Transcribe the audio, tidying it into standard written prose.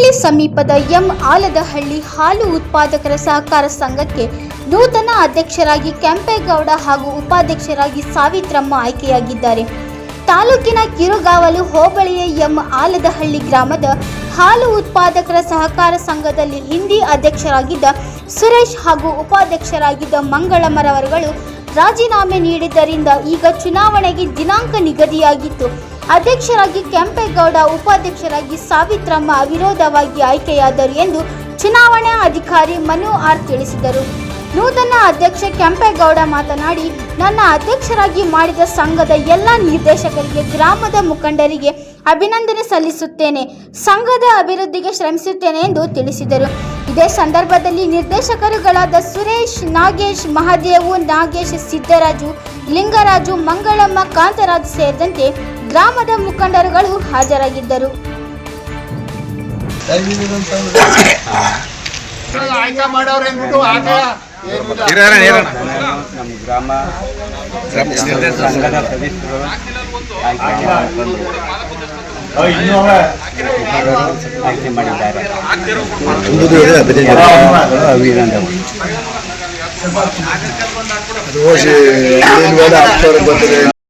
ಹುಬ್ಬಳ್ಳಿ ಸಮೀಪದ ಆಲದಹಳ್ಳಿ ಹಾಲು ಉತ್ಪಾದಕರ ಸಹಕಾರ ಸಂಘಕ್ಕೆ ನೂತನ ಅಧ್ಯಕ್ಷರಾಗಿ ಕೆಂಪೇಗೌಡ ಹಾಗೂ ಉಪಾಧ್ಯಕ್ಷರಾಗಿ ಸಾವಿತ್ರಮ್ಮ ಆಯ್ಕೆಯಾಗಿದ್ದಾರೆ. ತಾಲೂಕಿನ ಕಿರುಗಾವಲು ಹೋಬಳಿಯ ಆಲದಹಳ್ಳಿ ಗ್ರಾಮದ ಹಾಲು ಉತ್ಪಾದಕರ ಸಹಕಾರ ಸಂಘದಲ್ಲಿ ಹಿಂದಿ ಅಧ್ಯಕ್ಷರಾಗಿದ್ದ ಸುರೇಶ್ ಹಾಗೂ ಉಪಾಧ್ಯಕ್ಷರಾಗಿದ್ದ ಮಂಗಳಮ್ಮರವರುಗಳು ರಾಜೀನಾಮೆ ನೀಡಿದ್ದರಿಂದ ಈಗ ಚುನಾವಣೆಗೆ ದಿನಾಂಕ ನಿಗದಿಯಾಗಿತ್ತು. ಅಧ್ಯಕ್ಷರಾಗಿ ಕೆಂಪೇಗೌಡ, ಉಪಾಧ್ಯಕ್ಷರಾಗಿ ಸಾವಿತ್ರಮ್ಮ ಅವಿರೋಧವಾಗಿ ಆಯ್ಕೆಯಾದರು ಎಂದು ಚುನಾವಣಾ ಅಧಿಕಾರಿ ಮನು ಆರ್ ತಿಳಿಸಿದರು. ನೂತನ ಅಧ್ಯಕ್ಷ ಕೆಂಪೇಗೌಡ ಮಾತನಾಡಿ, ನನ್ನ ಅಧ್ಯಕ್ಷರಾಗಿ ಮಾಡಿದ ಸಂಘದ ಎಲ್ಲ ನಿರ್ದೇಶಕರಿಗೆ, ಗ್ರಾಮದ ಮುಖಂಡರಿಗೆ ಅಭಿನಂದನೆ ಸಲ್ಲಿಸುತ್ತೇನೆ. ಸಂಘದ ಅಭಿವೃದ್ಧಿಗೆ ಶ್ರಮಿಸುತ್ತೇನೆ ಎಂದು ತಿಳಿಸಿದರು. ಇದೇ ಸಂದರ್ಭದಲ್ಲಿ ನಿರ್ದೇಶಕರುಗಳಾದ ಸುರೇಶ್, ನಾಗೇಶ್, ಮಹಾದೇವು, ನಾಗೇಶ್, ಸಿದ್ದರಾಜು, ಲಿಂಗರಾಜು, ಮಂಗಳಮ್ಮ, ಕಾಂತರಾಜ್ ಸೇರಿದಂತೆ ಗ್ರಾಮದ ಮುಖಂಡರುಗಳು ಹಾಜರಾಗಿದ್ದರು. ನಮ್ಮ ಗ್ರಾಮ ಸಂಘದ ಸದಸ್ಯರು ಆಯ್ಕೆ ಮಾಡಿದ್ದಾರೆ. ಅಭಿನಂದನೆ.